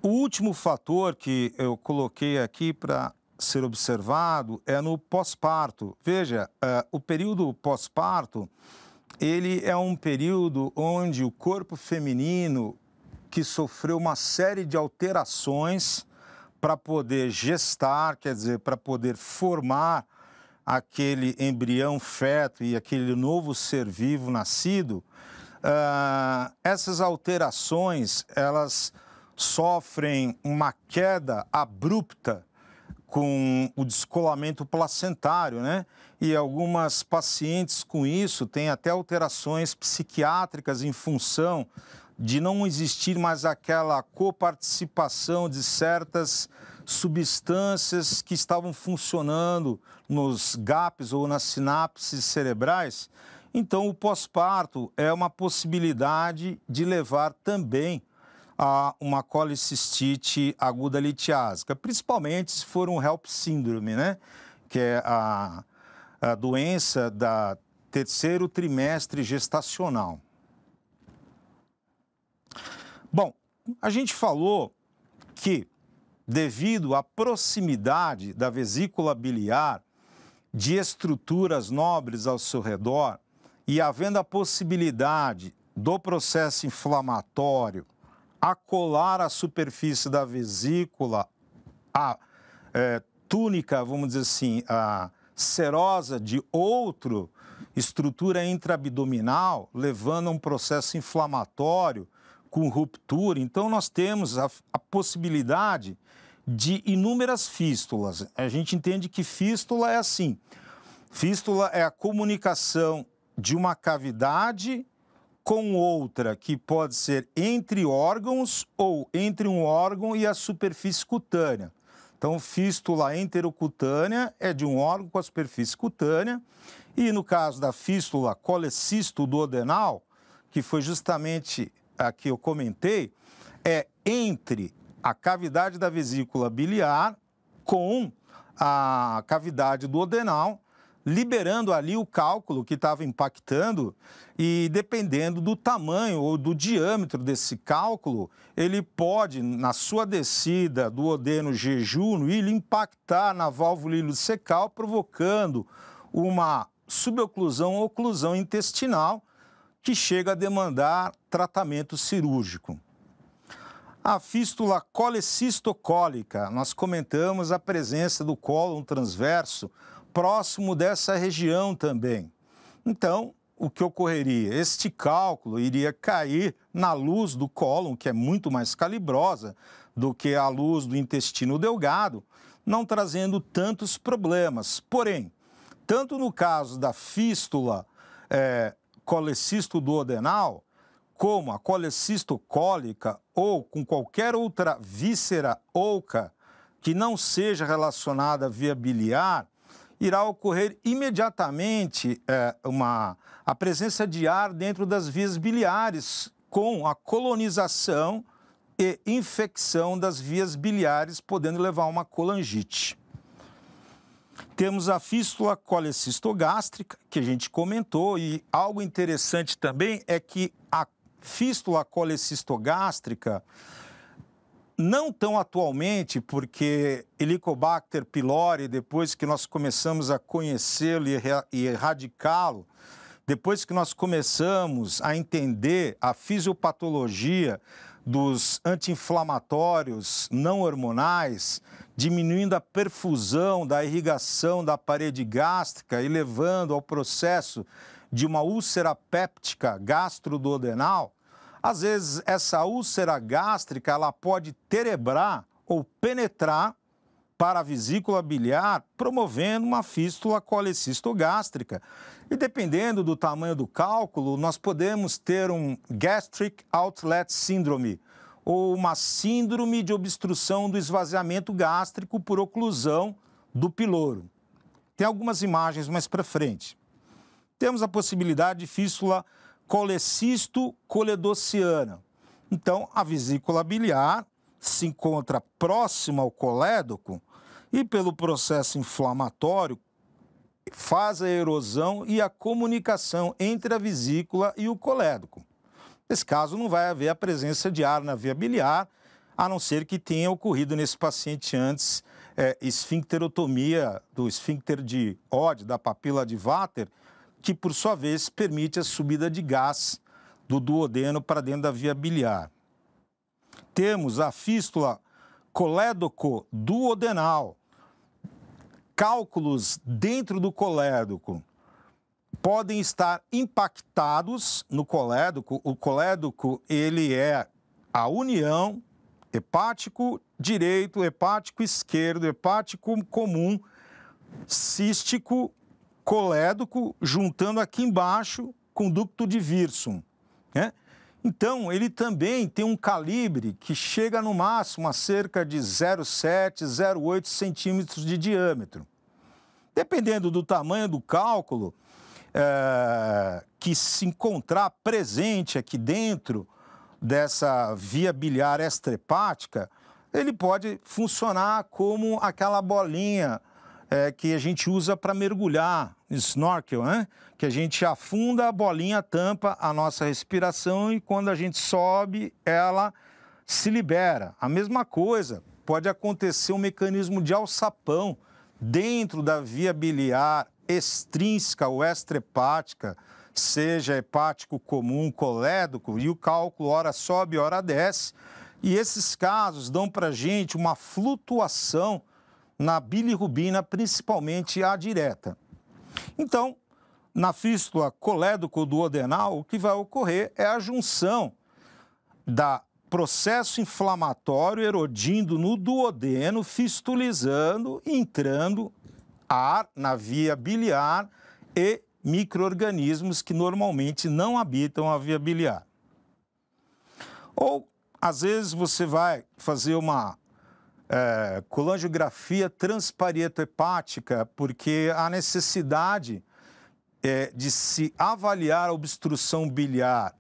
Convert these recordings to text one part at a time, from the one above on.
O último fator que eu coloquei aqui para ser observado é no pós-parto. Veja, o período pós-parto, ele é um período onde o corpo feminino que sofreu uma série de alterações para poder gestar, quer dizer, para poder formar aquele embrião feto e aquele novo ser vivo nascido, essas alterações, elas sofrem uma queda abrupta com o descolamento placentário, né? E algumas pacientes com isso têm até alterações psiquiátricas em função de não existir mais aquela coparticipação de certas substâncias que estavam funcionando nos gaps ou nas sinapses cerebrais. Então, o pós-parto é uma possibilidade de levar também a uma colicistite aguda litiásica, principalmente se for um HELLP síndrome, né? Que é a doença da terceiro trimestre gestacional. Bom, a gente falou que, devido à proximidade da vesícula biliar de estruturas nobres ao seu redor e havendo a possibilidade do processo inflamatório acolar a superfície da vesícula, a túnica, vamos dizer assim, a serosa de outra estrutura intraabdominal, levando a um processo inflamatório com ruptura. Então, nós temos a possibilidade de inúmeras fístulas. A gente entende que fístula é assim. Fístula é a comunicação de uma cavidade com outra, que pode ser entre órgãos ou entre um órgão e a superfície cutânea. Então, fístula enterocutânea é de um órgão com a superfície cutânea. E no caso da fístula colecisto-duodenal, que foi justamente a que eu comentei, é entre a cavidade da vesícula biliar com a cavidade duodenal, liberando ali o cálculo que estava impactando e, dependendo do tamanho ou do diâmetro desse cálculo, ele pode, na sua descida do duodeno jejúneo, ele impactar na válvula ileocecal, provocando uma suboclusão ou oclusão intestinal que chega a demandar tratamento cirúrgico. A fístula colecistocólica, nós comentamos a presença do cólon transverso próximo dessa região também. Então, o que ocorreria? Este cálculo iria cair na luz do cólon, que é muito mais calibrosa do que a luz do intestino delgado, não trazendo tantos problemas. Porém, tanto no caso da fístula colecisto-duodenal, como a colecistocólica ou com qualquer outra víscera oca que não seja relacionada à via biliar, irá ocorrer imediatamente a presença de ar dentro das vias biliares, com a colonização e infecção das vias biliares, podendo levar a uma colangite. Temos a fístula colecistogástrica, que a gente comentou, e algo interessante também é que a fístula colecistogástrica, não tão atualmente, porque Helicobacter pylori, depois que nós começamos a conhecê-lo e erradicá-lo, depois que nós começamos a entender a fisiopatologia dos anti-inflamatórios não hormonais, diminuindo a perfusão da irrigação da parede gástrica e levando ao processo de uma úlcera péptica gastroduodenal, às vezes essa úlcera gástrica ela pode terebrar ou penetrar para a vesícula biliar, promovendo uma fístula colecistogástrica. E dependendo do tamanho do cálculo, nós podemos ter um Gastric Outlet Syndrome, ou uma síndrome de obstrução do esvaziamento gástrico por oclusão do piloro. Tem algumas imagens mais para frente. Temos a possibilidade de fístula colecisto-coledociana. Então, a vesícula biliar se encontra próxima ao colédoco e, pelo processo inflamatório, faz a erosão e a comunicação entre a vesícula e o colédoco. Nesse caso, não vai haver a presença de ar na via biliar, a não ser que tenha ocorrido nesse paciente antes esfincterotomia do esfíncter de Oddi, da papila de Vater, que, por sua vez, permite a subida de gás do duodeno para dentro da via biliar. Temos a fístula colédoco-duodenal. Cálculos dentro do colédoco podem estar impactados no colédoco. O colédoco, ele é a união hepático direito, hepático esquerdo, hepático comum, cístico, colédoco, juntando aqui embaixo com ducto de Wirsum, né? Então, ele também tem um calibre que chega no máximo a cerca de 0,7, 0,8 centímetros de diâmetro. Dependendo do tamanho do cálculo que se encontrar presente aqui dentro dessa via biliar extrahepática, ele pode funcionar como aquela bolinha que a gente usa para mergulhar, snorkel, né? Que a gente afunda, a bolinha tampa a nossa respiração e quando a gente sobe, ela se libera. A mesma coisa, pode acontecer um mecanismo de alçapão dentro da via biliar extrínseca ou extrahepática, seja hepático comum, colédoco, e o cálculo ora sobe, ora desce. E esses casos dão para a gente uma flutuação na bilirrubina, principalmente a direta. Então, na fístula colédoco-duodenal, o que vai ocorrer é a junção da processo inflamatório erodindo no duodeno, fistulizando, entrando ar na via biliar e micro-organismos que normalmente não habitam a via biliar. Ou, às vezes, você vai fazer uma colangiografia transparieto-hepática, porque a necessidade de se avaliar a obstrução biliar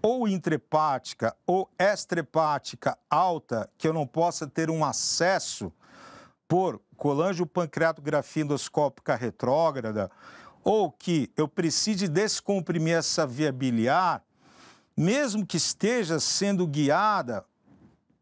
ou intrahepática ou extrahepática alta, que eu não possa ter um acesso por colangiopancreatografia endoscópica retrógrada, ou que eu precise descomprimir essa via biliar, mesmo que esteja sendo guiada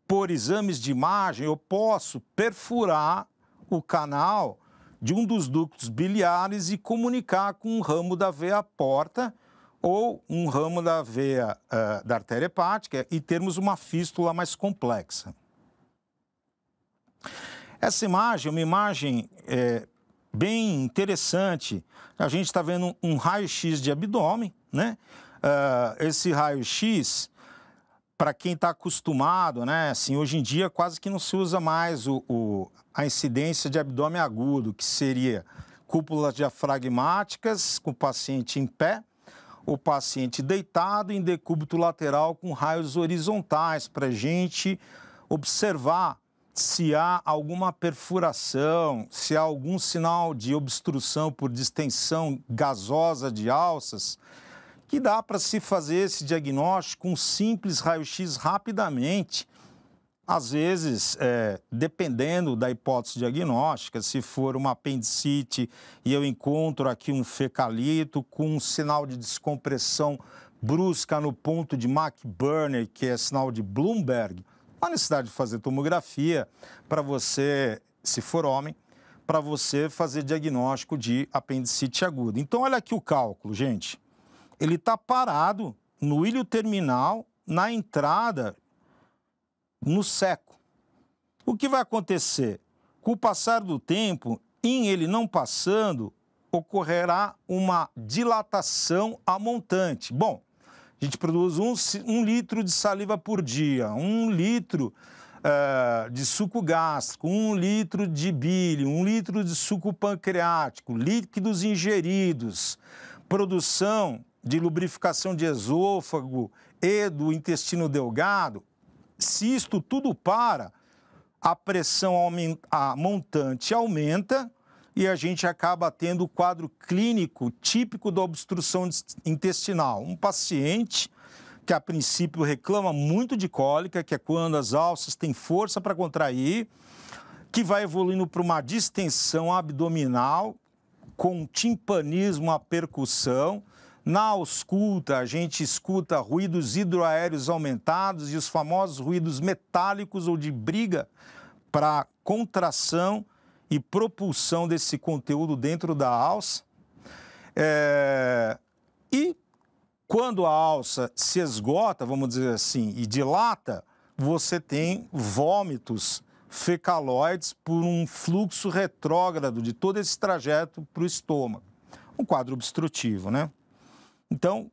por exames de imagem, eu posso perfurar o canal de um dos ductos biliares e comunicar com um ramo da veia porta ou um ramo da veia da artéria hepática e termos uma fístula mais complexa. Essa imagem é uma imagem bem interessante. A gente está vendo um raio-x de abdômen, né? Esse raio-x, para quem está acostumado, né? Assim, hoje em dia quase que não se usa mais a incidência de abdômen agudo, que seria cúpulas diafragmáticas com o paciente em pé, o paciente deitado em decúbito lateral com raios horizontais, para a gente observar se há alguma perfuração, se há algum sinal de obstrução por distensão gasosa de alças, que dá para se fazer esse diagnóstico com um simples raio-x rapidamente. Às vezes, dependendo da hipótese diagnóstica, se for uma apendicite e eu encontro aqui um fecalito com um sinal de descompressão brusca no ponto de McBurney, que é sinal de Bloomberg, não há necessidade de fazer tomografia para você, se for homem, para você fazer diagnóstico de apendicite aguda. Então, olha aqui o cálculo, gente. Ele está parado no ilho terminal, na entrada, no seco. O que vai acontecer? Com o passar do tempo, em ele não passando, ocorrerá uma dilatação a montante. Bom, a gente produz um litro de saliva por dia, 1 litro de suco gástrico, 1 litro de bile, 1 litro de suco pancreático, líquidos ingeridos, produção de lubrificação de esôfago e do intestino delgado. Se isto tudo para, a pressão montante aumenta e a gente acaba tendo o quadro clínico típico da obstrução intestinal. Um paciente que a princípio reclama muito de cólica, que é quando as alças têm força para contrair, que vai evoluindo para uma distensão abdominal com timpanismo à percussão, Na ausculta, a gente escuta ruídos hidroaéreos aumentados e os famosos ruídos metálicos ou de briga para contração e propulsão desse conteúdo dentro da alça. E quando a alça se esgota, vamos dizer assim, e dilata, você tem vômitos fecaloides por um fluxo retrógrado de todo esse trajeto para o estômago. Um quadro obstrutivo, né? Então,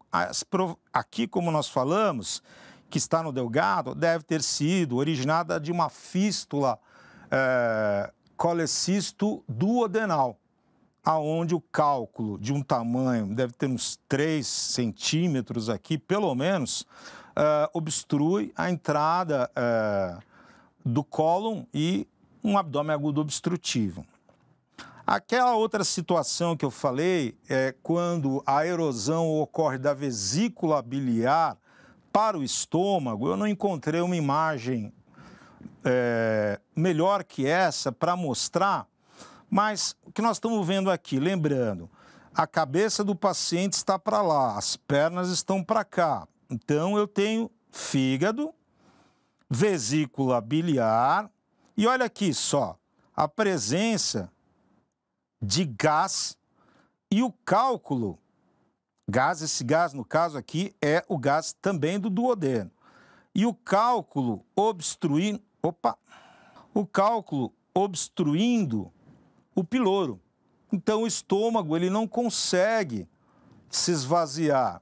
aqui, como nós falamos, que está no delgado, deve ter sido originada de uma fístula colecisto duodenal, aonde o cálculo de um tamanho, deve ter uns 3 centímetros aqui, pelo menos, obstrui a entrada do cólon e um abdômen agudo obstrutivo. Aquela outra situação que eu falei é quando a erosão ocorre da vesícula biliar para o estômago. Eu não encontrei uma imagem melhor que essa para mostrar, mas o que nós estamos vendo aqui, lembrando, a cabeça do paciente está para lá, as pernas estão para cá. Então, eu tenho fígado, vesícula biliar e olha aqui só, a presença de gás e o cálculo, esse gás no caso aqui é o gás também do duodeno, e o cálculo obstruindo o piloro. Então o estômago ele não consegue se esvaziar.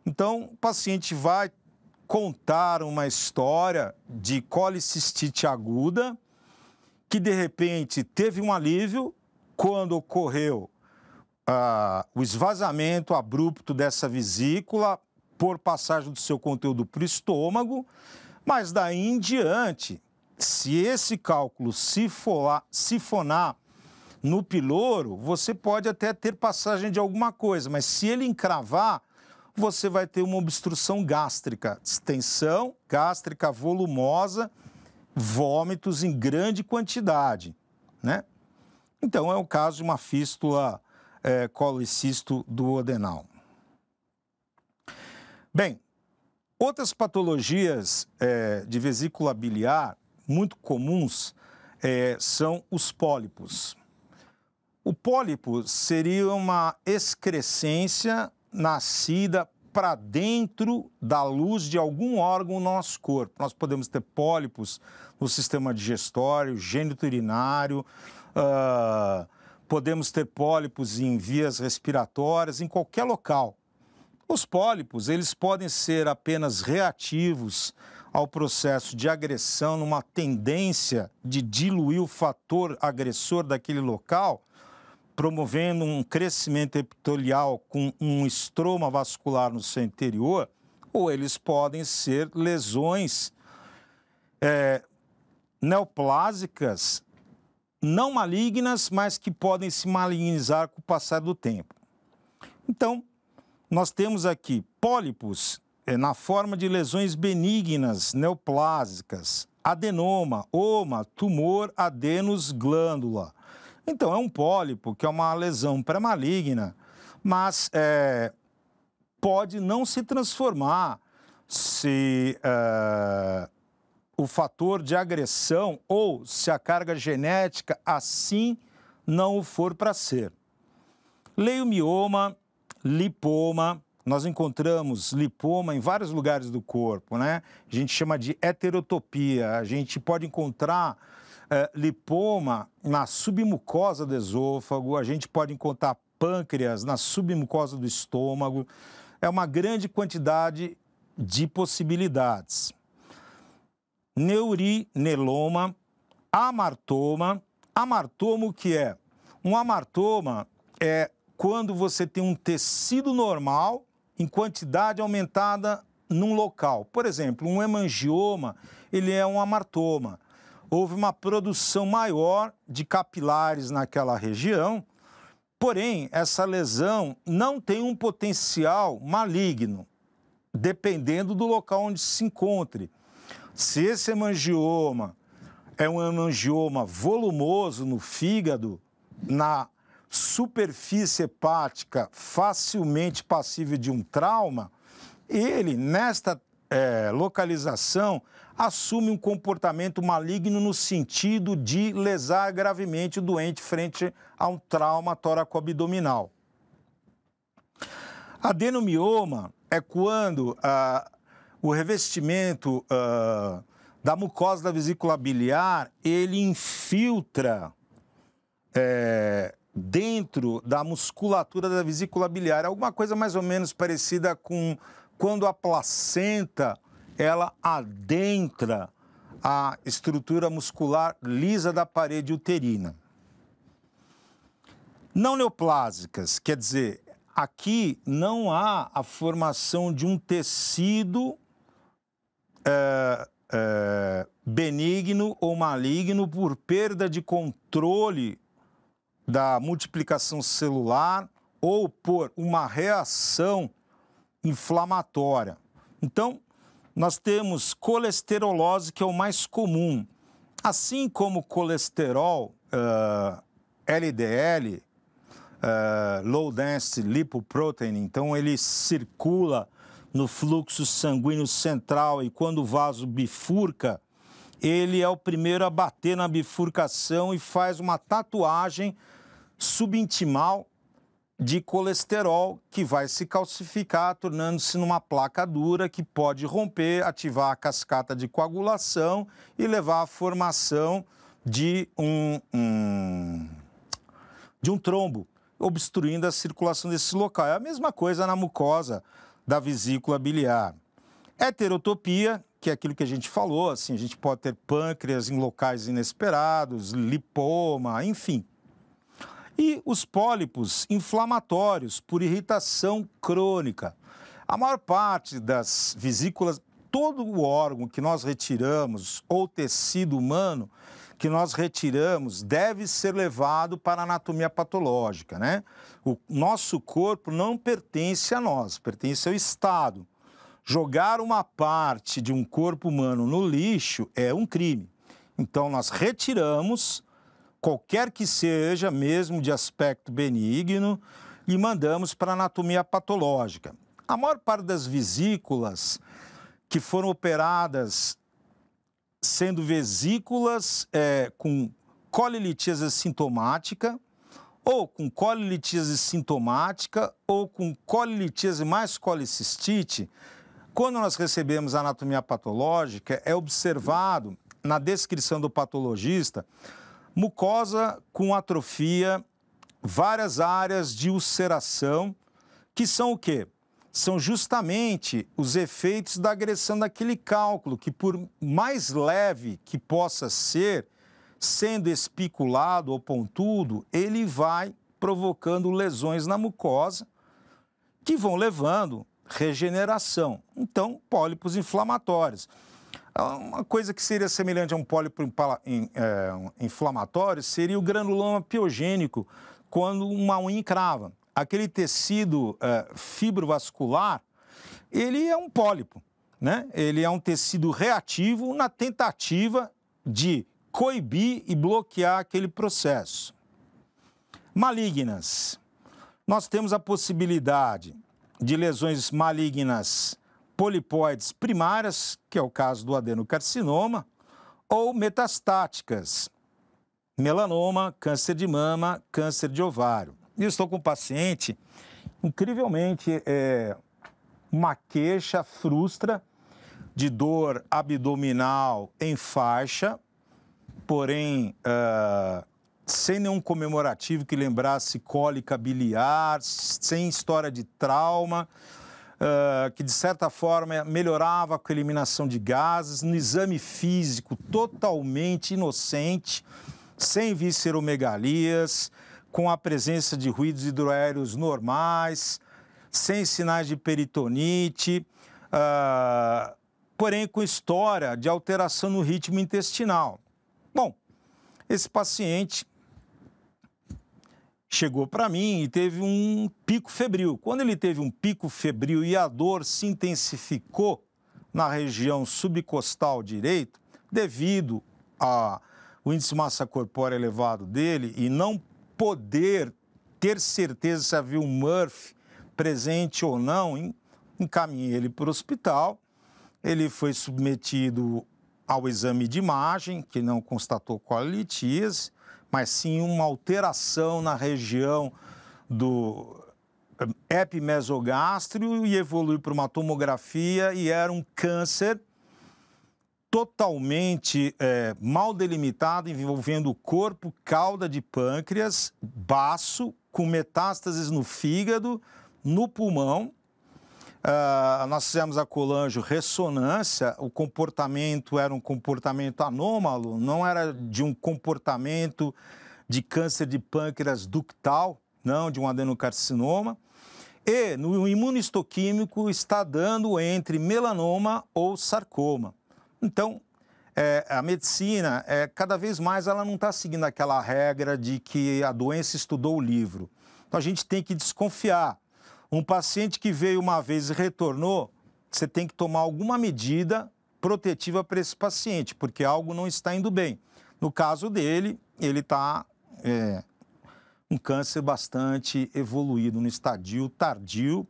Então o paciente vai contar uma história de colicistite aguda que de repente teve um alívio quando ocorreu o esvaziamento abrupto dessa vesícula por passagem do seu conteúdo para o estômago, mas daí em diante, se esse cálculo sifonar no piloro, você pode até ter passagem de alguma coisa, mas se ele encravar, você vai ter uma obstrução gástrica, distensão gástrica volumosa, vômitos em grande quantidade, né? Então, é o caso de uma fístula colicisto duodenal. Bem, outras patologias de vesícula biliar muito comuns são os pólipos. O pólipo seria uma excrescência nascida para dentro da luz de algum órgão do nosso corpo. Nós podemos ter pólipos no sistema digestório, gênito urinário, podemos ter pólipos em vias respiratórias, em qualquer local. Os pólipos, eles podem ser apenas reativos ao processo de agressão, numa tendência de diluir o fator agressor daquele local, promovendo um crescimento epitelial com um estroma vascular no seu interior, ou eles podem ser lesões neoplásicas, não malignas, mas que podem se malignizar com o passar do tempo. Então, nós temos aqui pólipos na forma de lesões benignas, neoplásicas, adenoma, oma, tumor, adenos, glândula. Então, é um pólipo que é uma lesão pré-maligna, mas pode não se transformar se o fator de agressão ou se a carga genética assim não o for para ser. Leiomioma, lipoma, nós encontramos lipoma em vários lugares do corpo, né? A gente chama de heterotopia, a gente pode encontrar lipoma na submucosa do esôfago, a gente pode encontrar pâncreas na submucosa do estômago, é uma grande quantidade de possibilidades. Neurineloma, amartoma. Amartoma, o que é? Um amartoma é quando você tem um tecido normal em quantidade aumentada num local. Por exemplo, um hemangioma, ele é um amartoma. Houve uma produção maior de capilares naquela região, porém, essa lesão não tem um potencial maligno, dependendo do local onde se encontre. Se esse hemangioma é um hemangioma volumoso no fígado, na superfície hepática facilmente passível de um trauma, ele, nesta localização, assume um comportamento maligno no sentido de lesar gravemente o doente frente a um trauma tóraco-abdominal. Adenomioma é quando o revestimento da mucosa da vesícula biliar, ele infiltra dentro da musculatura da vesícula biliar. Alguma coisa mais ou menos parecida com quando a placenta ela adentra a estrutura muscular lisa da parede uterina. Não neoplásicas, quer dizer, aqui não há a formação de um tecido benigno ou maligno por perda de controle da multiplicação celular ou por uma reação inflamatória. Então, nós temos colesterolose, que é o mais comum. Assim como o colesterol LDL, Low Density Lipoprotein, então ele circula no fluxo sanguíneo central e quando o vaso bifurca, ele é o primeiro a bater na bifurcação e faz uma tatuagem subintimal de colesterol que vai se calcificar, tornando-se numa placa dura que pode romper, ativar a cascata de coagulação e levar à formação de um trombo, obstruindo a circulação desse local. É a mesma coisa na mucosa da vesícula biliar. Heterotopia, que é aquilo que a gente falou, assim, a gente pode ter pâncreas em locais inesperados, lipoma, enfim. E os pólipos inflamatórios por irritação crônica. A maior parte das vesículas, todo o órgão que nós retiramos, ou tecido humano que nós retiramos, deve ser levado para a anatomia patológica, né? O nosso corpo não pertence a nós, pertence ao Estado. Jogar uma parte de um corpo humano no lixo é um crime. Então, nós retiramos, qualquer que seja, mesmo de aspecto benigno, e mandamos para a anatomia patológica. A maior parte das vesículas que foram operadas sendo vesículas com colilitíase sintomática, ou com colilitíase sintomática, ou com colilitíase mais colicistite, quando nós recebemos a anatomia patológica, é observado, na descrição do patologista, mucosa com atrofia, várias áreas de ulceração, que são o quê? São justamente os efeitos da agressão daquele cálculo, que por mais leve que possa ser, sendo espiculado ou pontudo, ele vai provocando lesões na mucosa, que vão levando regeneração. Então, pólipos inflamatórios. Uma coisa que seria semelhante a um pólipo inflamatório seria o granuloma piogênico, quando uma unha encrava. Aquele tecido fibrovascular, ele é um pólipo, né? Ele é um tecido reativo na tentativa de coibir e bloquear aquele processo. Malignas. Nós temos a possibilidade de lesões malignas polipoides primárias, que é o caso do adenocarcinoma, ou metastáticas, melanoma, câncer de mama, câncer de ovário. Eu estou com um paciente, incrivelmente, uma queixa frustra de dor abdominal em faixa, porém, sem nenhum comemorativo que lembrasse cólica biliar, sem história de trauma, que de certa forma melhorava com a eliminação de gases, no exame físico totalmente inocente, sem visceromegalias, com a presença de ruídos hidroaéreos normais, sem sinais de peritonite, porém com história de alteração no ritmo intestinal. Bom, esse paciente chegou para mim e teve um pico febril. Quando ele teve um pico febril e a dor se intensificou na região subcostal direito, devido ao índice de massa corpórea elevado dele e não poder ter certeza se havia um Murphy presente ou não, encaminhei ele para o hospital. Ele foi submetido ao exame de imagem, que não constatou colelitíase, mas sim uma alteração na região do epimesogástrio e evoluiu para uma tomografia e era um câncer totalmente mal delimitado, envolvendo o corpo, cauda de pâncreas, baço, com metástases no fígado, no pulmão. Nós fizemos a colangio-ressonância, o comportamento era um comportamento anômalo, não era de um comportamento de câncer de pâncreas ductal, não, de um adenocarcinoma. E no imunohistoquímico está dando entre melanoma ou sarcoma. Então, a medicina, cada vez mais, ela não está seguindo aquela regra de que a doença estudou o livro. Então, a gente tem que desconfiar. Um paciente que veio uma vez e retornou, você tem que tomar alguma medida protetiva para esse paciente, porque algo não está indo bem. No caso dele, ele está um câncer bastante evoluído, no estadio tardio.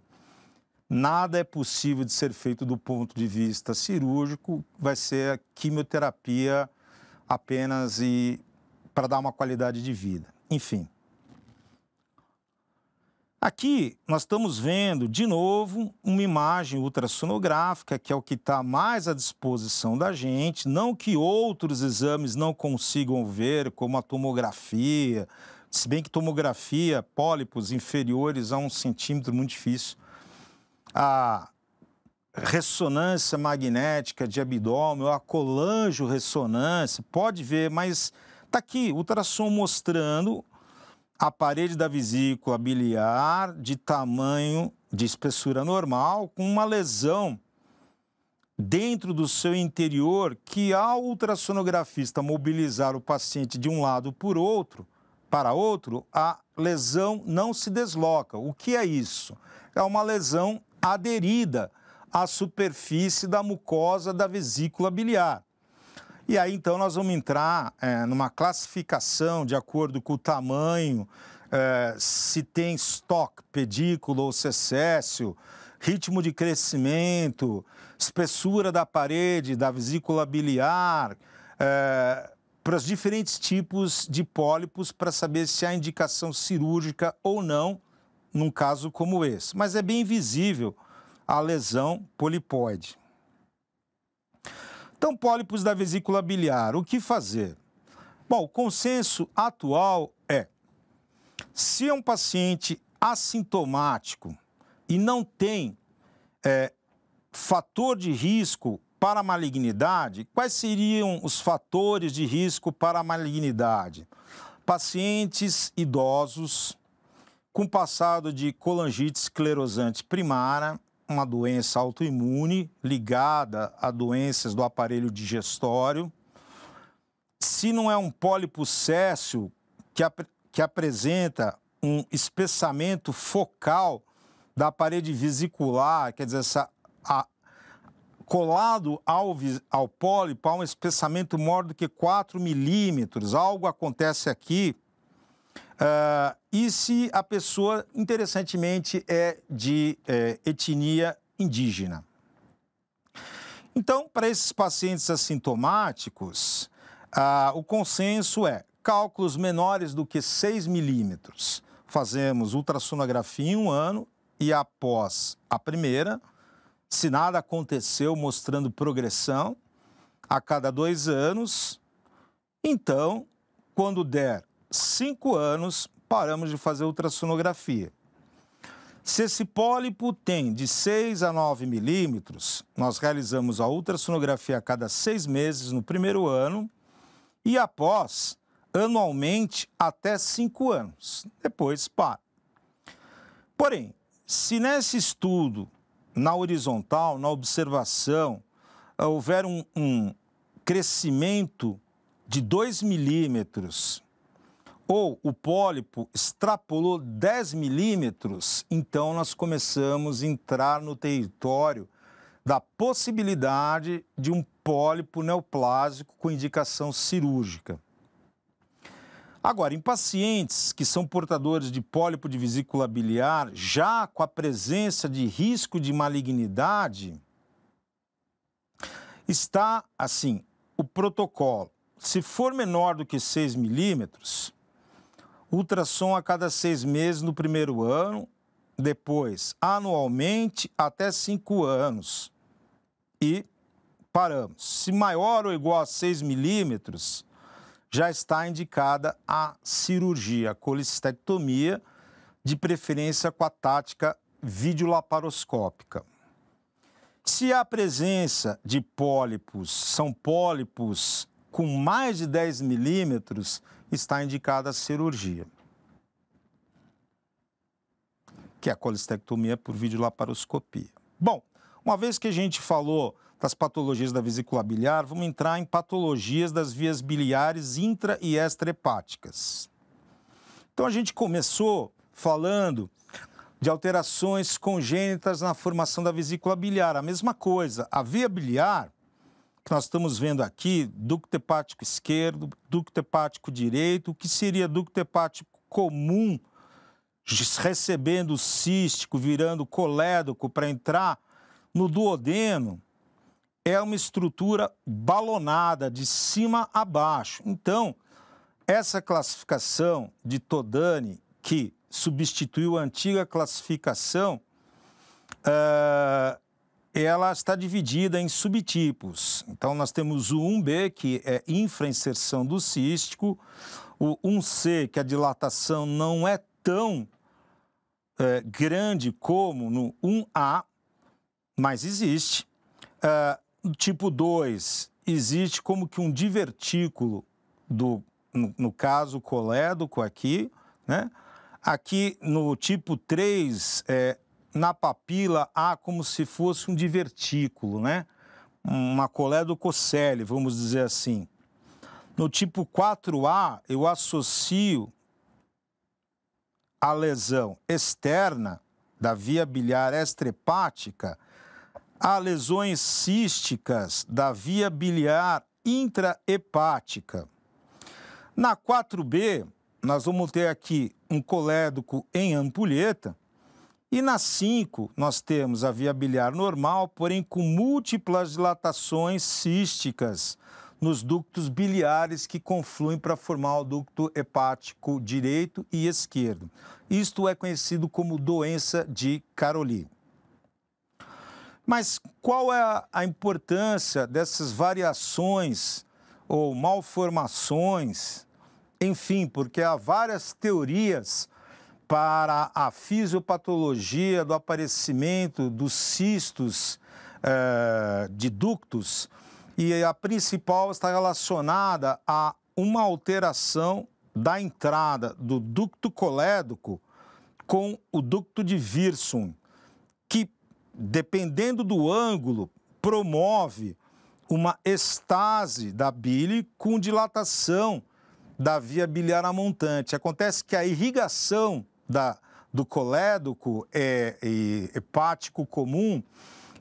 Nada é possível de ser feito do ponto de vista cirúrgico, vai ser a quimioterapia apenas para dar uma qualidade de vida. Enfim. Aqui nós estamos vendo, de novo, uma imagem ultrassonográfica, que é o que está mais à disposição da gente, não que outros exames não consigam ver, como a tomografia, se bem que tomografia, pólipos inferiores a 1 centímetro, muito difícil. A ressonância magnética de abdômen, a colangio-ressonância, pode ver, mas está aqui, ultrassom mostrando a parede da vesícula biliar de tamanho de espessura normal, com uma lesão dentro do seu interior que, ao ultrassonografista mobilizar o paciente de um lado para outro, a lesão não se desloca. O que é isso? É uma lesão aderida à superfície da mucosa da vesícula biliar. E aí, então, nós vamos entrar numa classificação de acordo com o tamanho, se tem estoque, pedículo ou secécio, ritmo de crescimento, espessura da parede da vesícula biliar, para os diferentes tipos de pólipos, para saber se há indicação cirúrgica ou não, num caso como esse. Mas é bem visível a lesão polipóide. Então, pólipos da vesícula biliar, o que fazer? Bom, o consenso atual é, se é um paciente assintomático e não tem fator de risco para a malignidade, quais seriam os fatores de risco para a malignidade? Pacientes idosos com passado de colangite esclerosante primária, uma doença autoimune ligada a doenças do aparelho digestório. Se não é um pólipo céssio que apresenta um espessamento focal da parede vesicular, quer dizer, colado ao pólipo, há um espessamento maior do que 4 milímetros, algo acontece aqui. E se a pessoa, interessantemente, é de etnia indígena. Então, para esses pacientes assintomáticos, o consenso é cálculos menores do que 6 milímetros. Fazemos ultrassonografia em 1 ano e após a primeira, se nada aconteceu mostrando progressão, a cada 2 anos, então, quando der 5 anos, paramos de fazer ultrassonografia. Se esse pólipo tem de 6 a 9 milímetros, nós realizamos a ultrassonografia a cada 6 meses no primeiro ano e após, anualmente, até 5 anos. Depois, para. Porém, se nesse estudo, na horizontal, na observação, houver um crescimento de 2 milímetros ou o pólipo extrapolou 10 milímetros, então nós começamos a entrar no território da possibilidade de um pólipo neoplásico com indicação cirúrgica. Agora, em pacientes que são portadores de pólipo de vesícula biliar, já com a presença de risco de malignidade, está assim, o protocolo. Se for menor do que 6 milímetros, ultrassom a cada 6 meses no primeiro ano, depois anualmente até 5 anos. E paramos. Se maior ou igual a 6 milímetros, já está indicada a cirurgia, a colecistectomia, de preferência com a tática videolaparoscópica. Se a presença de pólipos são pólipos com mais de 10 milímetros, está indicada a cirurgia, que é a colecistectomia por videolaparoscopia. Bom, uma vez que a gente falou das patologias da vesícula biliar, vamos entrar em patologias das vias biliares intra- e extrahepáticas. Então, a gente começou falando de alterações congênitas na formação da vesícula biliar. A mesma coisa, a via biliar, que nós estamos vendo aqui, ducto hepático esquerdo, ducto hepático direito, o que seria ducto hepático comum, recebendo cístico, virando colédoco para entrar no duodeno, é uma estrutura balonada, de cima a baixo. Então, essa classificação de Todani, que substituiu a antiga classificação, ela está dividida em subtipos. Então, nós temos o 1B, que é infrainserção do cístico, o 1C, que a dilatação não é tão grande como no 1A, mas existe. No tipo 2, existe como que um divertículo, no caso colédoco aqui, né? Aqui no tipo 3, na papila há como se fosse um divertículo, né? Uma colédococele, vamos dizer assim. No tipo 4A, eu associo a lesão externa da via biliar extrahepática a lesões císticas da via biliar intrahepática. Na 4B, nós vamos ter aqui um colédoco em ampulheta, e na 5 nós temos a via biliar normal, porém com múltiplas dilatações císticas nos ductos biliares que confluem para formar o ducto hepático direito e esquerdo. Isto é conhecido como doença de Caroli. Mas qual é a importância dessas variações ou malformações? Enfim, porque há várias teorias para a fisiopatologia do aparecimento dos cistos de ductos, e a principal está relacionada a uma alteração da entrada do ducto colédoco com o ducto de Wirsum, que, dependendo do ângulo, promove uma estase da bile com dilatação da via biliar amontante. Acontece que a irrigação do colédoco hepático comum,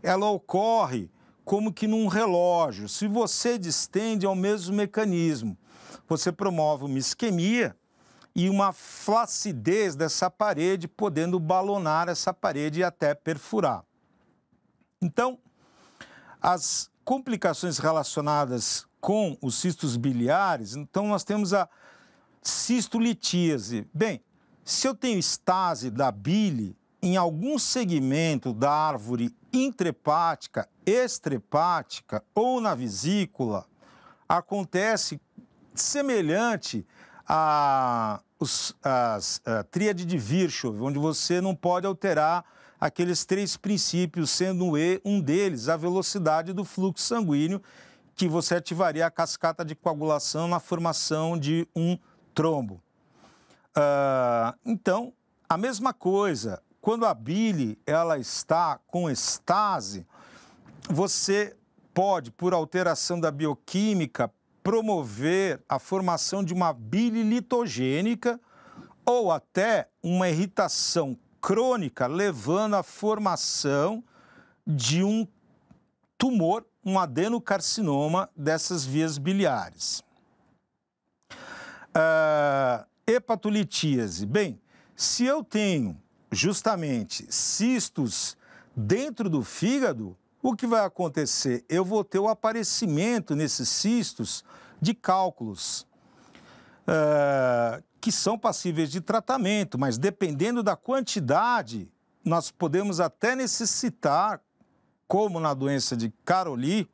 ela ocorre como que num relógio. Se você distende, é o mesmo mecanismo. Você promove uma isquemia e uma flacidez dessa parede, podendo balonar essa parede e até perfurar. Então, as complicações relacionadas com os cistos biliares, então nós temos a cistolitíase. Bem, se eu tenho estase da bile em algum segmento da árvore intrahepática, extrahepática ou na vesícula, acontece semelhante a tríade de Virchow, onde você não pode alterar aqueles 3 princípios, sendo um deles a velocidade do fluxo sanguíneo, que você ativaria a cascata de coagulação na formação de um trombo. Então, a mesma coisa, quando a bile ela está com estase, você pode, por alteração da bioquímica, promover a formação de uma bile litogênica ou até uma irritação crônica, levando à formação de um tumor, um adenocarcinoma dessas vias biliares. Hepatolitíase. Bem, se eu tenho justamente cistos dentro do fígado, o que vai acontecer? Eu vou ter o aparecimento nesses cistos de cálculos, que são passíveis de tratamento, mas dependendo da quantidade, nós podemos até necessitar, como na doença de Caroli,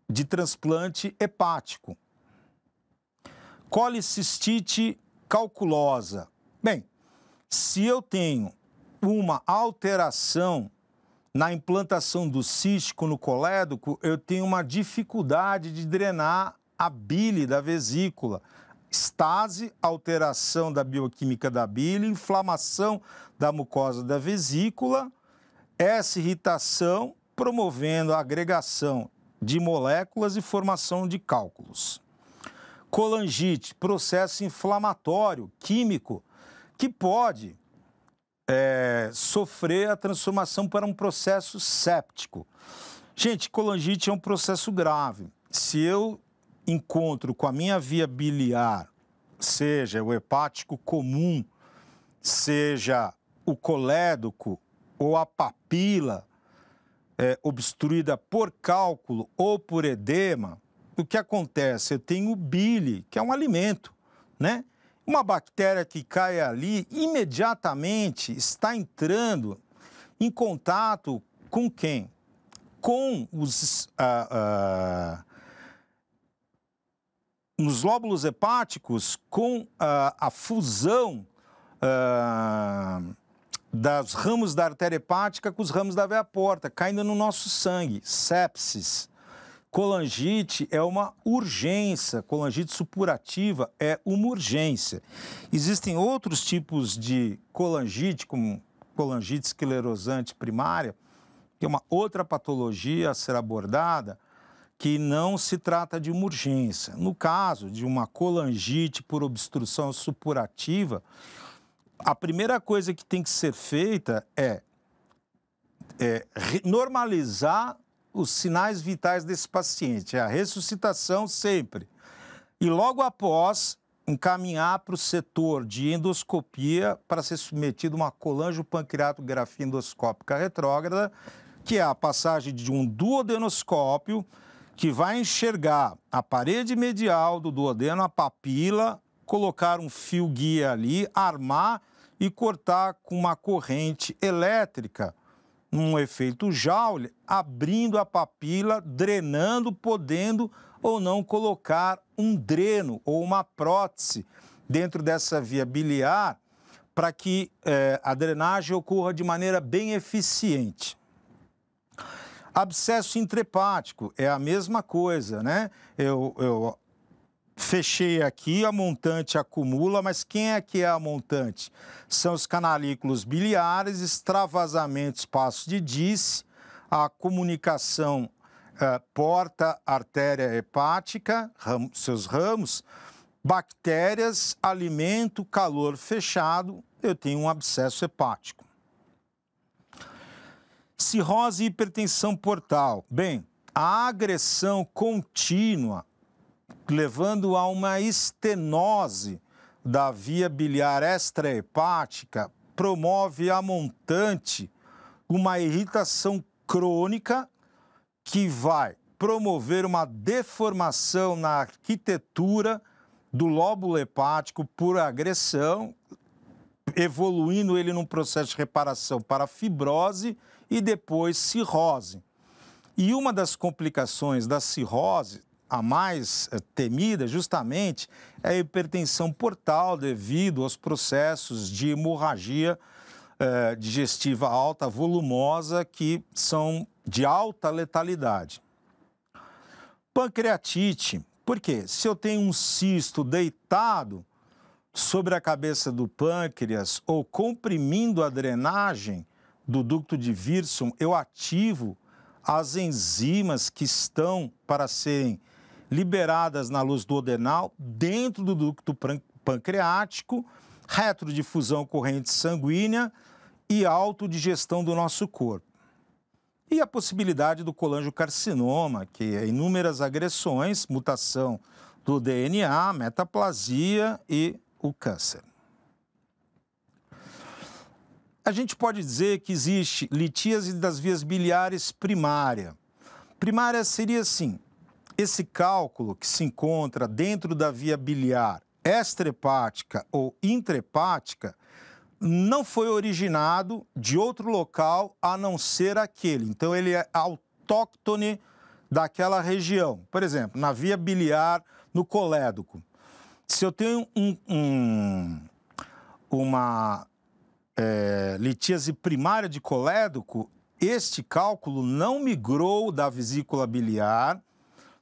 de transplante hepático. Colicistite calculosa. Bem, se eu tenho uma alteração na implantação do cístico no colédoco, eu tenho uma dificuldade de drenar a bile da vesícula. Estase, alteração da bioquímica da bile, inflamação da mucosa da vesícula, essa irritação promovendo a agregação de moléculas e formação de cálculos. Colangite, processo inflamatório químico que pode sofrer a transformação para um processo séptico. Gente, colangite é um processo grave. Se eu encontro com a minha via biliar, seja o hepático comum, seja o colédoco ou a papila obstruída por cálculo ou por edema, o que acontece? Eu tenho bile, que é um alimento, né? Uma bactéria que cai ali, imediatamente está entrando em contato com quem? Com nos lóbulos hepáticos, com a fusão dos ramos da artéria hepática com os ramos da veia porta, caindo no nosso sangue, sepsis. Colangite é uma urgência, colangite supurativa é uma urgência. Existem outros tipos de colangite, como colangite esclerosante primária, que é uma outra patologia a ser abordada, que não se trata de uma urgência. No caso de uma colangite por obstrução supurativa, a primeira coisa que tem que ser feita é normalizar os sinais vitais desse paciente, a ressuscitação sempre. E logo após, encaminhar para o setor de endoscopia para ser submetido a uma colangiopancreatografia endoscópica retrógrada, que é a passagem de um duodenoscópio que vai enxergar a parede medial do duodeno, a papila, colocar um fio guia ali, armar e cortar com uma corrente elétrica, num efeito Joule, abrindo a papila, drenando, podendo ou não colocar um dreno ou uma prótese dentro dessa via biliar para que a drenagem ocorra de maneira bem eficiente. Abscesso intrahepático é a mesma coisa, né? Eu fechei aqui, a montante acumula, mas quem é que é a montante? São os canalículos biliares, extravasamentos, espaços de Disse, a comunicação porta-artéria hepática, seus ramos, bactérias, alimento, calor fechado, eu tenho um abscesso hepático. Cirrose e hipertensão portal. Bem, a agressão contínua, levando a uma estenose da via biliar extrahepática, promove a montante uma irritação crônica que vai promover uma deformação na arquitetura do lóbulo hepático por agressão, evoluindo ele num processo de reparação para fibrose e depois cirrose. E uma das complicações da cirrose, a mais temida, justamente, é a hipertensão portal devido aos processos de hemorragia digestiva alta, volumosa, que são de alta letalidade. Pancreatite, por quê? Se eu tenho um cisto deitado sobre a cabeça do pâncreas ou comprimindo a drenagem do ducto de Wirsum, eu ativo as enzimas que estão para serem liberadas na luz duodenal dentro do ducto pancreático, retrodifusão corrente sanguínea e autodigestão do nosso corpo. E a possibilidade do colangiocarcinoma, que é inúmeras agressões, mutação do DNA, metaplasia e o câncer. A gente pode dizer que existe litíase das vias biliares primária. Primária seria assim, esse cálculo que se encontra dentro da via biliar extrahepática ou intrahepática não foi originado de outro local a não ser aquele. Então, ele é autóctone daquela região. Por exemplo, na via biliar, no colédoco. Se eu tenho uma litíase primária de colédoco, este cálculo não migrou da vesícula biliar,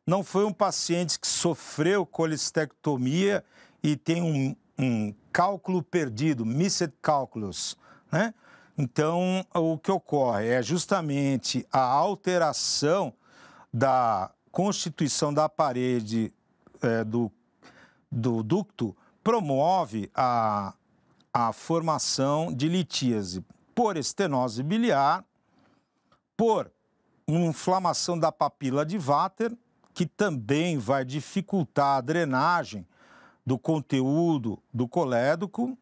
não foi um paciente que sofreu colestectomia e tem um cálculo perdido, missed calculus, né? Então, o que ocorre é justamente a alteração da constituição da parede do ducto promove a formação de litíase por estenose biliar, por inflamação da papila de Vater, que também vai dificultar a drenagem do conteúdo do colédoco,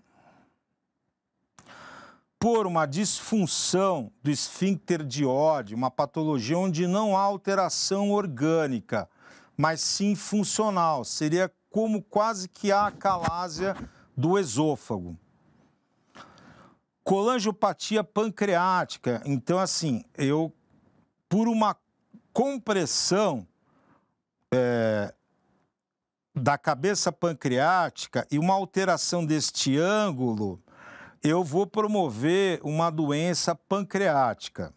por uma disfunção do esfíncter de Oddi, uma patologia onde não há alteração orgânica, mas sim funcional, seria como quase que a acalásia do esôfago. Colangiopatia pancreática, então assim, por uma compressão da cabeça pancreática e uma alteração deste ângulo, eu vou promover uma doença pancreática.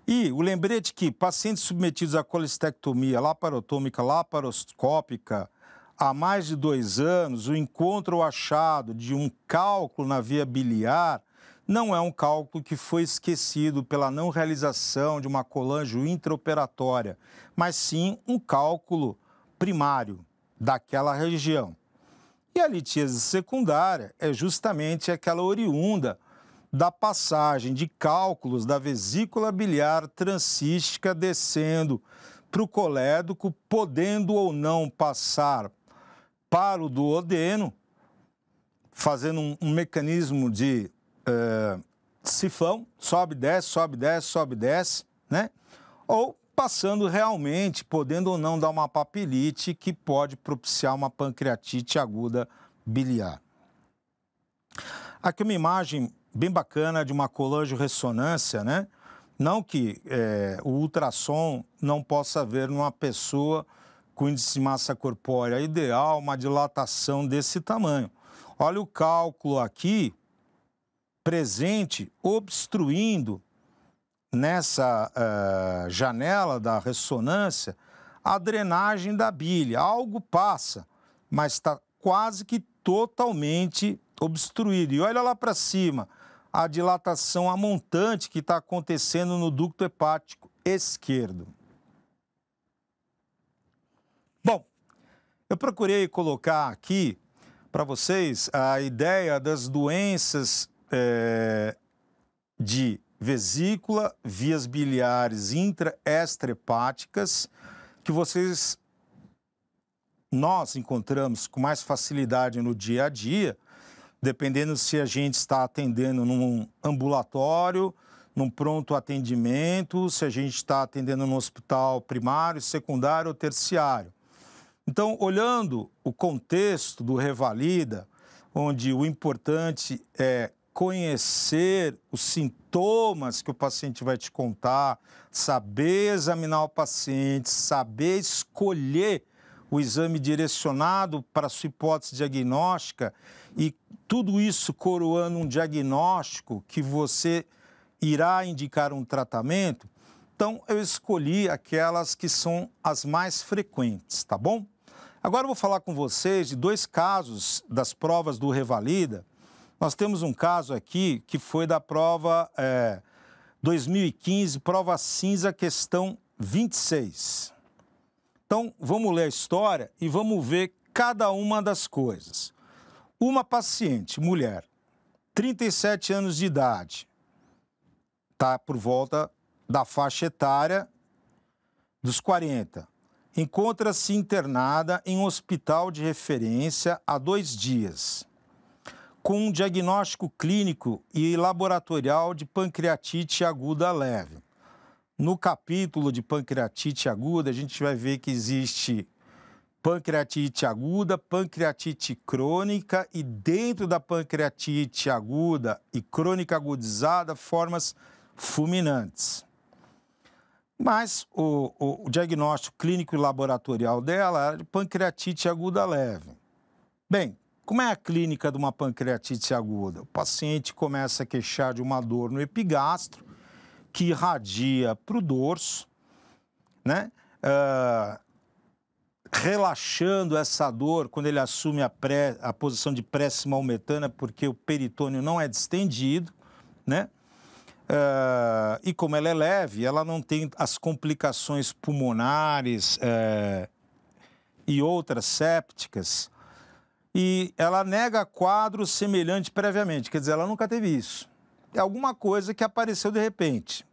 E o lembrete que pacientes submetidos à colestectomia laparotômica, laparoscópica, há mais de 2 anos, o encontro ou achado de um cálculo na via biliar não é um cálculo que foi esquecido pela não realização de uma colangio intraoperatória, mas sim um cálculo primário daquela região. E a litíase secundária é justamente aquela oriunda da passagem de cálculos da vesícula biliar transcística descendo para o colédoco, podendo ou não passar para o duodeno, fazendo um mecanismo de sifão, sobe, desce, sobe, desce, sobe, desce, né? Ou passando realmente, podendo ou não dar uma papilite que pode propiciar uma pancreatite aguda biliar. Aqui uma imagem bem bacana de uma colangiorressonância, né? Não que o ultrassom não possa ver numa pessoa com índice de massa corpórea ideal uma dilatação desse tamanho. Olha o cálculo aqui, presente, obstruindo nessa janela da ressonância a drenagem da bile. Algo passa, mas está quase que totalmente obstruído. E olha lá para cima, a dilatação amontante que está acontecendo no ducto hepático esquerdo. Bom, eu procurei colocar aqui para vocês a ideia das doenças de vesícula, vias biliares extrahepáticas, que nós encontramos com mais facilidade no dia a dia, dependendo se a gente está atendendo num ambulatório, num pronto atendimento, se a gente está atendendo no hospital primário, secundário ou terciário. Então, olhando o contexto do Revalida, onde o importante é conhecer os sintomas que o paciente vai te contar, saber examinar o paciente, saber escolher o exame direcionado para a sua hipótese diagnóstica e tudo isso coroando um diagnóstico que você irá indicar um tratamento. Então, eu escolhi aquelas que são as mais frequentes, tá bom? Agora eu vou falar com vocês de 2 casos das provas do Revalida. Nós temos um caso aqui que foi da prova 2015, prova cinza, questão 26. Então, vamos ler a história e vamos ver cada uma das coisas. Uma paciente, mulher, 37 anos de idade, está por volta da faixa etária dos 40. encontra-se internada em um hospital de referência há 2 dias, com um diagnóstico clínico e laboratorial de pancreatite aguda leve. No capítulo de pancreatite aguda, a gente vai ver que existe pancreatite aguda, pancreatite crônica e dentro da pancreatite aguda e crônica agudizada, formas fulminantes. Mas o diagnóstico clínico e laboratorial dela era de pancreatite aguda leve. Bem, como é a clínica de uma pancreatite aguda? O paciente começa a queixar de uma dor no epigastro, que irradia para o dorso, né? Relaxando essa dor quando ele assume a posição de prece maometana, porque o peritônio não é distendido, né? E como ela é leve, ela não tem as complicações pulmonares e outras sépticas, e ela nega quadro semelhante previamente, quer dizer, ela nunca teve isso. É alguma coisa que apareceu de repente.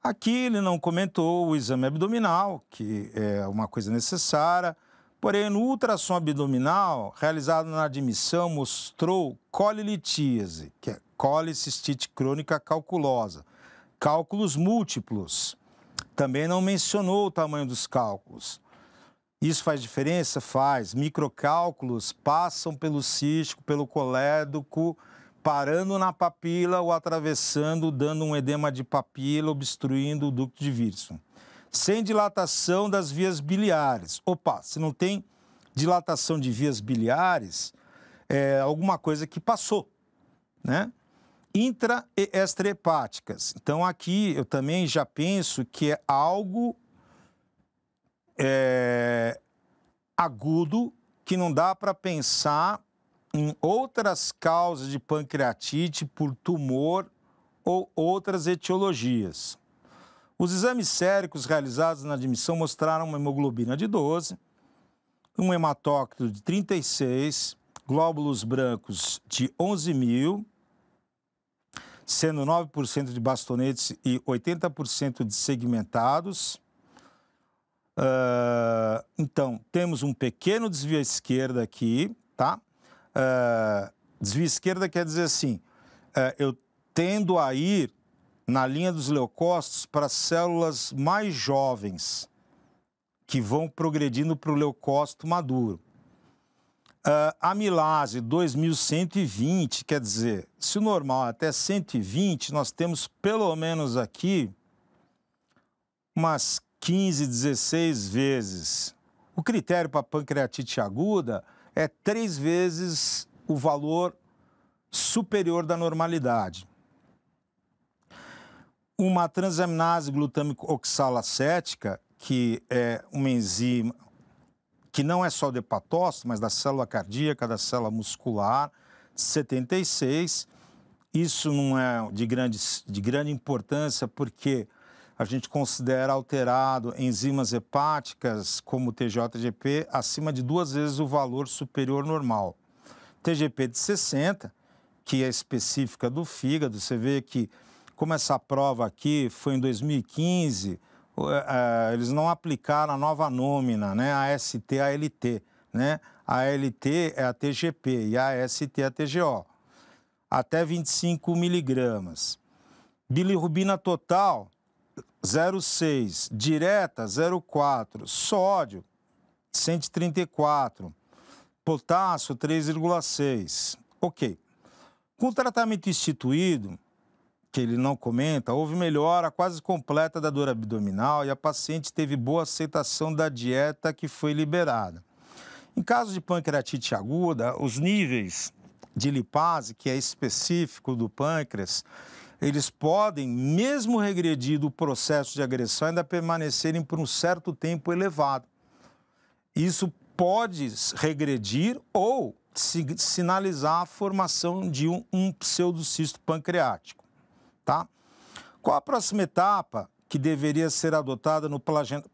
Aqui ele não comentou o exame abdominal, que é uma coisa necessária, porém no ultrassom abdominal, realizado na admissão, mostrou colilitíase, que é colicistite crônica calculosa, cálculos múltiplos. Também não mencionou o tamanho dos cálculos. Isso faz diferença? Faz. Microcálculos passam pelo cístico, pelo colédoco, parando na papila ou atravessando, dando um edema de papila, obstruindo o ducto de Wilson. Sem dilatação das vias biliares. Opa, se não tem dilatação de vias biliares, é alguma coisa que passou, né? Intra- e extrahepáticas. Então, aqui eu também já penso que é algo agudo, que não dá para pensar em outras causas de pancreatite por tumor ou outras etiologias. Os exames séricos realizados na admissão mostraram uma hemoglobina de 12, um hematócrito de 36, glóbulos brancos de 11.000, sendo 9% de bastonetes e 80% de segmentados. Então, temos um pequeno desvio à esquerda aqui, tá? Desvio à esquerda quer dizer assim, eu tendo a ir na linha dos leucócitos para células mais jovens, que vão progredindo para o leucócito maduro. Amilase 2120, quer dizer, se o normal é até 120, nós temos pelo menos aqui umas 15, 16 vezes. O critério para pancreatite aguda é 3 vezes o valor superior da normalidade. Uma transaminase glutâmico oxalacética, que é uma enzima que não é só do hepatócito, mas da célula cardíaca, da célula muscular, 76. Isso não é de grande importância, porque a gente considera alterado enzimas hepáticas, como o TGO-TGP, acima de 2 vezes o valor superior normal. TGP de 60, que é específica do fígado, você vê que, como essa prova aqui foi em 2015, eles não aplicaram a nova nômina, né, a AST, a ALT, né? A ALT é a TGP e a AST é a TGO, até 25 miligramas. Bilirrubina total, 0,6, direta, 0,4, sódio, 134, potássio, 3,6. Ok. Com o tratamento instituído, que ele não comenta, houve melhora quase completa da dor abdominal e a paciente teve boa aceitação da dieta que foi liberada. Em caso de pancreatite aguda, os níveis de lipase, que é específico do pâncreas, eles podem, mesmo regredido o processo de agressão, ainda permanecerem por um certo tempo elevado. Isso pode regredir ou sinalizar a formação de um pseudocisto pancreático. Tá? Qual a próxima etapa que deveria ser adotada no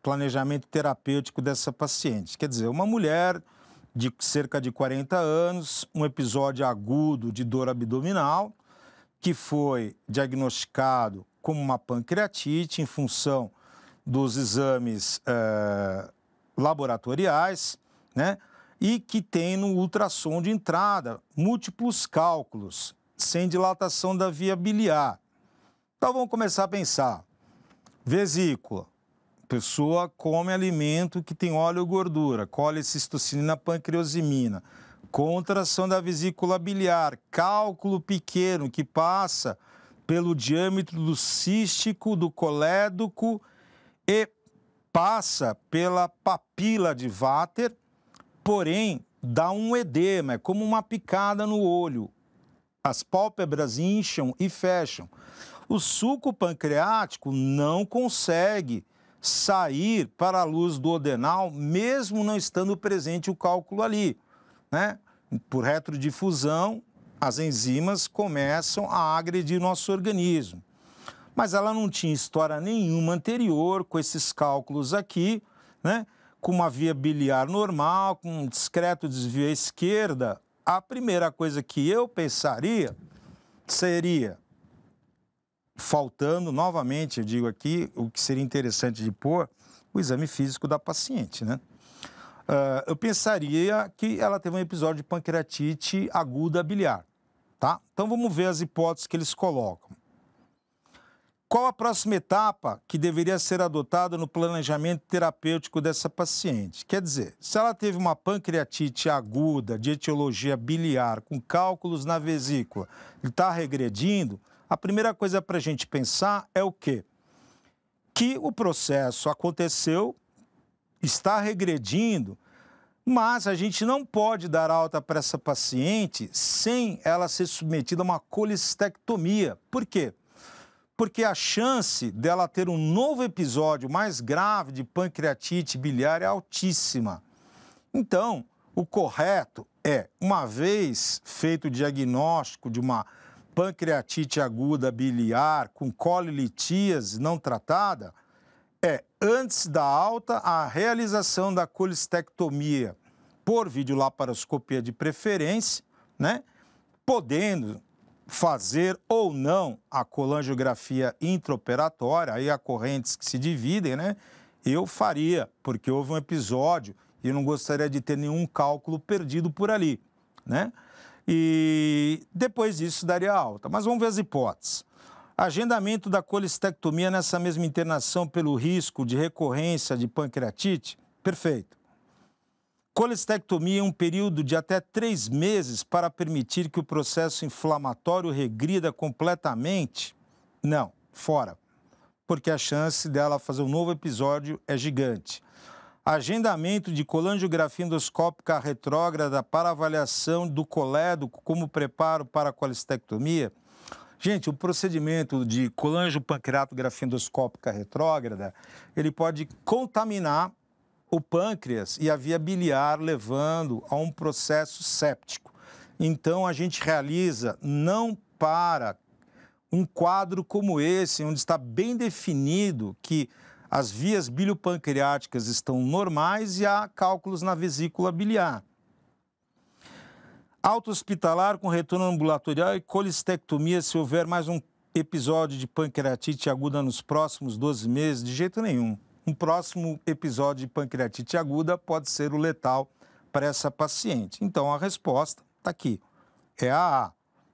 planejamento terapêutico dessa paciente? Quer dizer, uma mulher de cerca de 40 anos, um episódio agudo de dor abdominal, que foi diagnosticado como uma pancreatite em função dos exames laboratoriais, né? E que tem no ultrassom de entrada múltiplos cálculos, sem dilatação da via biliar. Então vamos começar a pensar. Vesícula. Pessoa come alimento que tem óleo ou gordura, colecistocinina, pancreosimina. Contração da vesícula biliar, cálculo pequeno que passa pelo diâmetro do cístico, do colédoco e passa pela papila de Vater, porém dá um edema, é como uma picada no olho. As pálpebras incham e fecham. O suco pancreático não consegue sair para a luz do duodenal, mesmo não estando presente o cálculo ali, né? Por retrodifusão, as enzimas começam a agredir nosso organismo. Mas ela não tinha história nenhuma anterior com esses cálculos aqui, né? Com uma via biliar normal, com um discreto desvio à esquerda. A primeira coisa que eu pensaria seria, faltando novamente, eu digo aqui, o que seria interessante de pôr, o exame físico da paciente, né? Eu pensaria que ela teve um episódio de pancreatite aguda biliar, tá? Então vamos ver as hipóteses que eles colocam. Qual a próxima etapa que deveria ser adotada no planejamento terapêutico dessa paciente? Quer dizer, se ela teve uma pancreatite aguda de etiologia biliar com cálculos na vesícula e está regredindo, a primeira coisa para a gente pensar é o quê? Que o processo aconteceu, está regredindo, mas a gente não pode dar alta para essa paciente sem ela ser submetida a uma colecistectomia. Por quê? Porque a chance dela ter um novo episódio mais grave de pancreatite biliar é altíssima. Então, o correto é, uma vez feito o diagnóstico de uma pancreatite aguda biliar com colilitíase não tratada, antes da alta, a realização da colecistectomia por videolaparoscopia de preferência, né? Podendo fazer ou não a colangiografia intraoperatória, aí há correntes que se dividem, né? Eu faria, porque houve um episódio e eu não gostaria de ter nenhum cálculo perdido por ali, né? E depois disso daria alta. Mas vamos ver as hipóteses. Agendamento da colecistectomia nessa mesma internação pelo risco de recorrência de pancreatite? Perfeito. Colecistectomia em um período de até 3 meses para permitir que o processo inflamatório regrida completamente? Não, fora. Porque a chance dela fazer um novo episódio é gigante. Agendamento de colangiografia endoscópica retrógrada para avaliação do colédoco como preparo para a colecistectomia? Gente, o procedimento de colangiopancreatografia endoscópica retrógrada, ele pode contaminar o pâncreas e a via biliar, levando a um processo séptico. Então, a gente realiza não para um quadro como esse, onde está bem definido que as vias biliopancreáticas estão normais e há cálculos na vesícula biliar. Alta hospitalar com retorno ambulatorial e colecistectomia se houver mais um episódio de pancreatite aguda nos próximos 12 meses? De jeito nenhum. Um próximo episódio de pancreatite aguda pode ser o letal para essa paciente. Então, a resposta está aqui, é a A,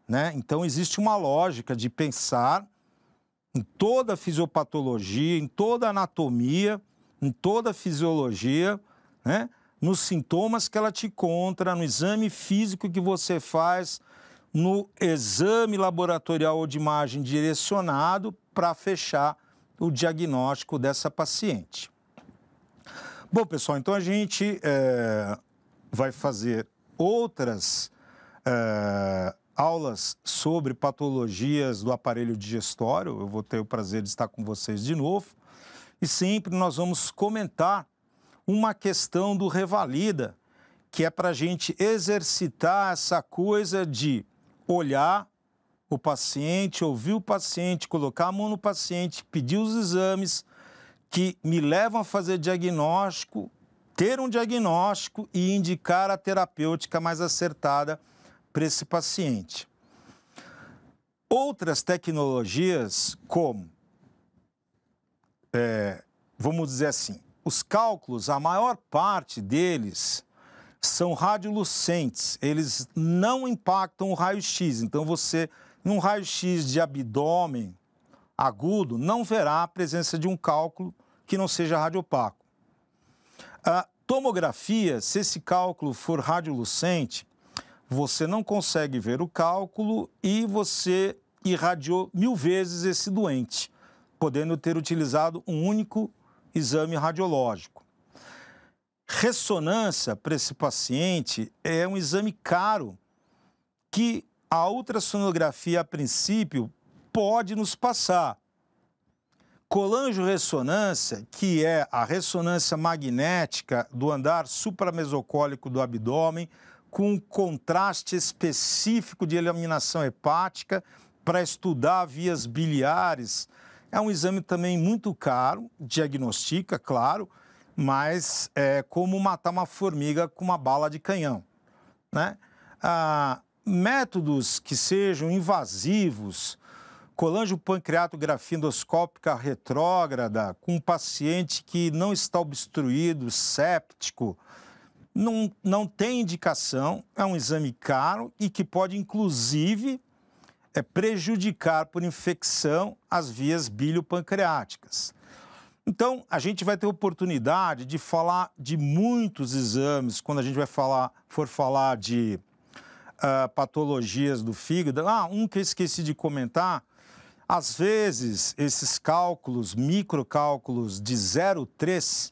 né? Então, existe uma lógica de pensar em toda a fisiopatologia, em toda a anatomia, em toda a fisiologia, né? Nos sintomas que ela te encontra, no exame físico que você faz, no exame laboratorial ou de imagem direcionado para fechar o diagnóstico dessa paciente. Bom, pessoal, então a gente vai fazer outras aulas sobre patologias do aparelho digestório. Eu vou ter o prazer de estar com vocês de novo. E sempre nós vamos comentar uma questão do Revalida, que é para a gente exercitar essa coisa de olhar o paciente, ouvir o paciente, colocar a mão no paciente, pedir os exames que me levam a fazer diagnóstico, ter um diagnóstico e indicar a terapêutica mais acertada para esse paciente. Outras tecnologias, como vamos dizer assim, os cálculos, a maior parte deles são radiolucentes, eles não impactam o raio-x. Então, você, num raio-x de abdômen agudo, não verá a presença de um cálculo que não seja radioopaco. A tomografia, se esse cálculo for radiolucente, você não consegue ver o cálculo e você irradiou 1000 vezes esse doente, podendo ter utilizado um único exame radiológico. Ressonância para esse paciente é um exame caro que a ultrassonografia, a princípio, pode nos passar. Colangiorressonância, que é a ressonância magnética do andar supramesocólico do abdômen, com um contraste específico de eliminação hepática para estudar vias biliares, é um exame também muito caro, diagnostica, claro, mas é como matar uma formiga com uma bala de canhão, né? Métodos que sejam invasivos, colangiopancreatografia endoscópica retrógrada, com um paciente que não está obstruído, séptico, não tem indicação, é um exame caro e que pode, inclusive, prejudicar por infecção as vias biliopancreáticas. Então, a gente vai ter oportunidade de falar de muitos exames quando a gente for falar de patologias do fígado. Um que eu esqueci de comentar, às vezes esses cálculos, microcálculos de 0,3,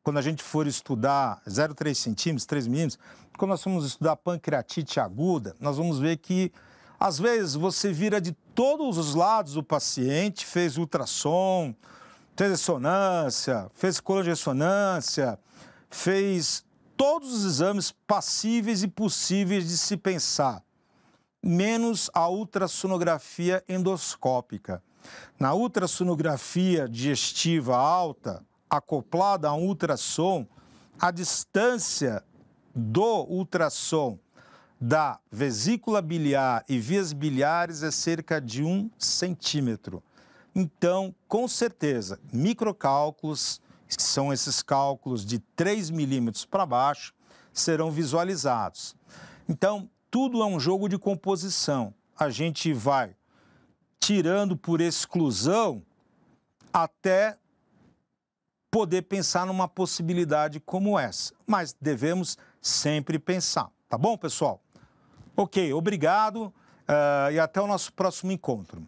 quando a gente for estudar 0,3 centímetros, 3 milímetros, quando nós formos estudar pancreatite aguda, nós vamos ver que às vezes você vira de todos os lados o paciente, fez ultrassom, fez ressonância, fez colangiorressonância, fez todos os exames passíveis e possíveis de se pensar, menos a ultrassonografia endoscópica. Na ultrassonografia digestiva alta, acoplada a um ultrassom, a distância do ultrassom da vesícula biliar e vias biliares é cerca de 1 centímetro. Então, com certeza, microcálculos, que são esses cálculos de 3 milímetros para baixo, serão visualizados. Então, tudo é um jogo de composição. A gente vai tirando por exclusão até poder pensar numa possibilidade como essa. Mas devemos sempre pensar. Tá bom, pessoal? Ok, obrigado e até o nosso próximo encontro.